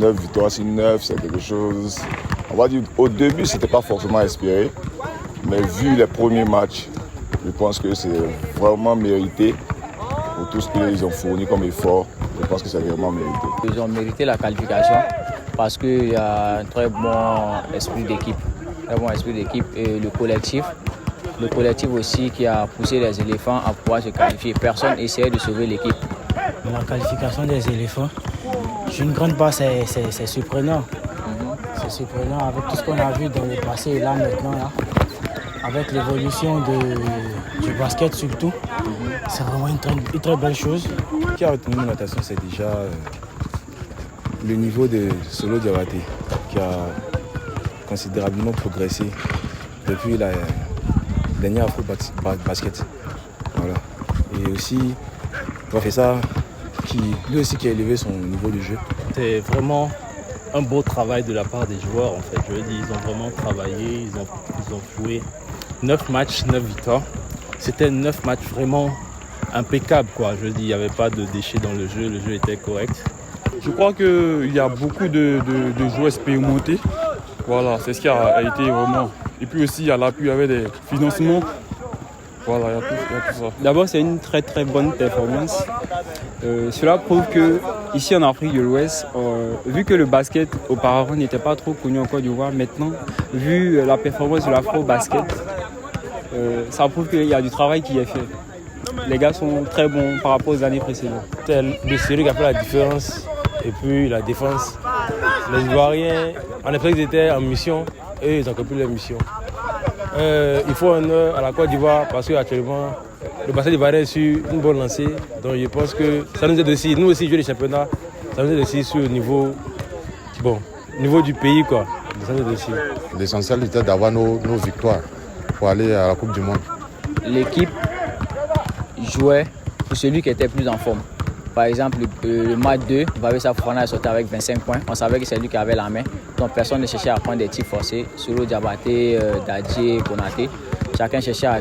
9 victoires sur 9, c'est quelque chose. On va dire au début, c'était pas forcément espéré. Mais vu les premiers matchs, je pense que c'est vraiment mérité pour tout ce qu'ils ont fourni comme effort. Je pense que c'est vraiment mérité. Ils ont mérité la qualification parce qu'il y a un très bon esprit d'équipe. Et le collectif aussi qui a poussé les éléphants à pouvoir se qualifier. Personne essayait de sauver l'équipe. La qualification des éléphants, sur une grande part, c'est surprenant. C'est surprenant avec tout ce qu'on a vu dans le passé et là maintenant. Là, avec l'évolution du basket surtout, c'est vraiment une très belle chose. Ce qui a retenu mon attention, c'est déjà le niveau de Solo Diabaté qui a considérablement progressé depuis la dernière Afro Basket. Voilà. Et aussi, Professeur lui aussi qui a élevé son niveau de jeu. C'est vraiment un beau travail de la part des joueurs en fait. Je veux dire, ils ont vraiment travaillé, ils ont joué 9 matchs, 9 victoires. C'était 9 matchs vraiment impeccables quoi. Je veux dire, il n'y avait pas de déchets dans le jeu était correct. Je crois qu'il y a beaucoup de joueurs expérimentés. Voilà, c'est ce qui a été vraiment. Et puis aussi, il y a l'appui avec des financements. Voilà, il y a tout ça. D'abord, c'est une très très bonne performance. Cela prouve que ici en Afrique de l'Ouest, vu que le basket auparavant n'était pas trop connu en Côte d'Ivoire, maintenant, vu la performance de l'Afro-Basket, ça prouve qu'il y a du travail qui est fait. Les gars sont très bons par rapport aux années précédentes. C'est le série qui a fait la différence. Et puis la défense. Les Ivoiriens, en effet, ils étaient en mission et ils ont accompli leur mission. Il faut honneur à la Côte d'Ivoire parce qu'actuellement, le basket ivoirien est sur une bonne lancée. Donc je pense que ça nous aide aussi. Nous aussi, jouer les championnats, ça nous aide aussi sur le niveau, niveau du pays, quoi. Ça nous aide aussi. L'essentiel était d'avoir nos victoires pour aller à la Coupe du Monde. L'équipe jouait pour celui qui était plus en forme. Par exemple, le match 2, Vavessa Fofana est sorti avec 25 points. On savait que c'est lui qui avait la main. Donc personne ne cherchait à prendre des tirs forcés. Solo Diabaté, Dadji, Konaté. Chacun cherchait à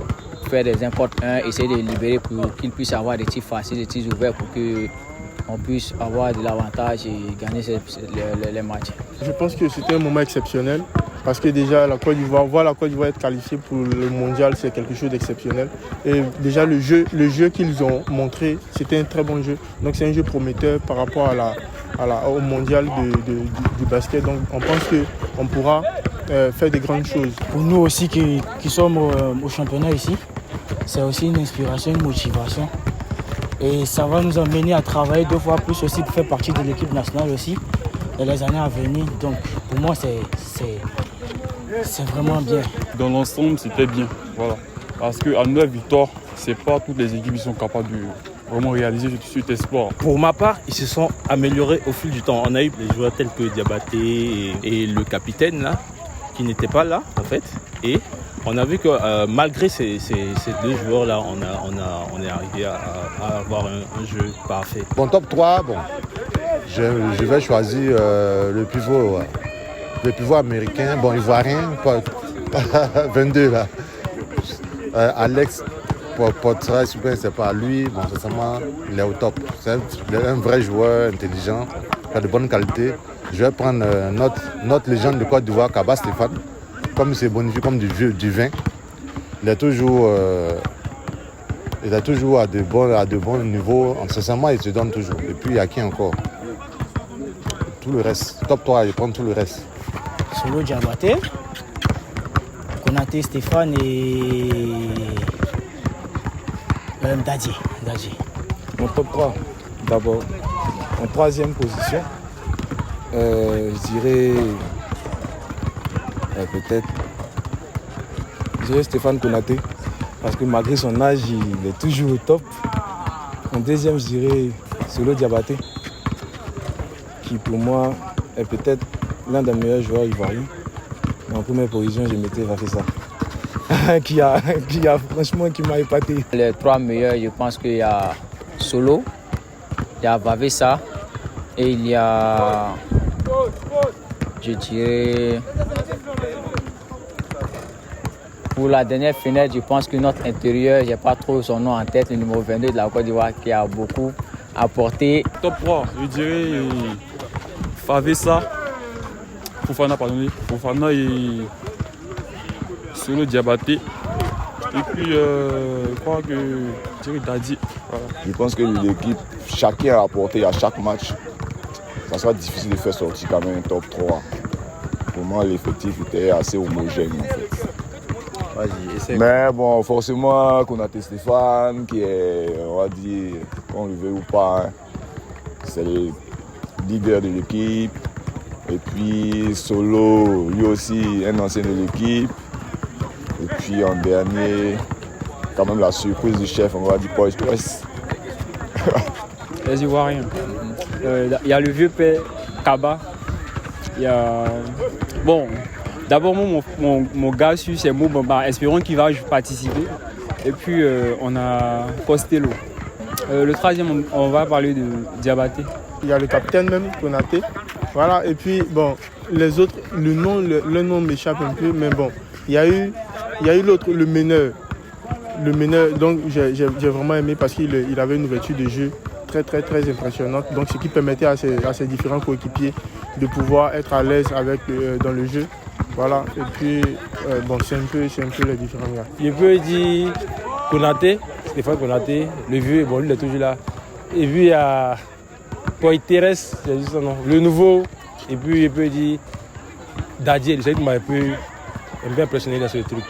faire des 1 contre 1, essayer de libérer pour qu'ils puissent avoir des tirs faciles, des tirs ouverts pour qu'on puisse avoir de l'avantage et gagner les matchs. Je pense que c'était un moment exceptionnel. Parce que déjà, la Côte d'Ivoire être qualifiée pour le mondial, c'est quelque chose d'exceptionnel. Et déjà, le jeu qu'ils ont montré, c'était un très bon jeu. Donc c'est un jeu prometteur par rapport au mondial du basket. Donc on pense qu'on pourra faire des grandes choses. Pour nous aussi qui sommes au championnat ici, c'est aussi une inspiration, une motivation. Et ça va nous amener à travailler 2 fois plus aussi pour faire partie de l'équipe nationale aussi dans les années à venir. Donc pour moi, c'est vraiment bien. Dans l'ensemble, c'était bien. Voilà. Parce qu'à 9 victoires, c'est pas toutes les équipes qui sont capables de vraiment réaliser cet espoir. Pour ma part, ils se sont améliorés au fil du temps. On a eu des joueurs tels que Diabaté et le capitaine là, qui n'étaient pas là en fait. Et on a vu que malgré ces 2 joueurs là, on est arrivé à avoir un jeu parfait. Bon, top 3, je vais choisir le pivot. Le pivot américain, ivoirien, 22 là. Alex Potra, c'est pas lui, sincèrement, il est au top. C'est un vrai joueur intelligent, qui a de bonnes qualités. Je vais prendre notre légende de Côte d'Ivoire, Kaba Stéphane, comme il s'est bonifié comme du vin. Il est toujours à de bons niveaux. Sincèrement, il se donne toujours. Et puis, il y a qui encore? Tout le reste. Top 3, je prends tout le reste. Solo Diabaté, Konaté Stéphane et Dadji. Mon top 3, d'abord, en 3e position, je dirais Stéphane Konaté, parce que malgré son âge, il est toujours au top. En 2e, je dirais Solo Diabaté, qui pour moi est peut-être l'un des meilleurs joueurs ivoiriens. En première position, je mettais Vafessa, qui m'a épaté. Les 3 meilleurs, je pense qu'il y a Solo, il y a Vavessa et il y a, je dirais, pour la dernière fenêtre, je pense que notre intérieur, je n'ai pas trop son nom en tête, le numéro 22 de la Côte d'Ivoire qui a beaucoup apporté. Top 3, je dirais Favessa, Fofana, Fofana et Solo Diabaté. Et puis, je crois que Thierry Dadji. Voilà. Je pense que l'équipe, chacun a apporté à chaque match. Ça sera difficile de faire sortir quand même un top 3. Pour moi, l'effectif était assez homogène en fait. Mais bon, forcément, Konaté Stéphane, qui est, on va dire, qu'on le veut ou pas, hein, c'est le leader de l'équipe. Et puis Solo, lui aussi, un ancien de l'équipe. Et puis en dernier, quand même la surprise du chef, on va dire Paul Express. Les Ivoiriens. Il y a le vieux père Kaba. Il y a... Bon, d'abord mon gars sur ses mots, espérons qu'il va participer. Et puis on a Costello. Le troisième, on va parler de Diabaté. Il y a le capitaine même, Konaté. Voilà, et puis bon, les autres, le nom m'échappe un peu, mais bon, il y a eu l'autre, le meneur. Le meneur, donc j'ai vraiment aimé parce qu'il avait une ouverture de jeu très impressionnante. Donc ce qui permettait à ses différents coéquipiers de pouvoir être à l'aise dans le jeu. Voilà, et puis bon, c'est un peu les différents gars. Je peux dire Konaté, Stéphane Konaté, le vieux, bon, lui il est toujours là. Et puis il y a Poiteres, c'est juste son nom, le nouveau. Et puis je peux dire Dadji, c'est lui qui m'a un peu impressionné dans ce truc.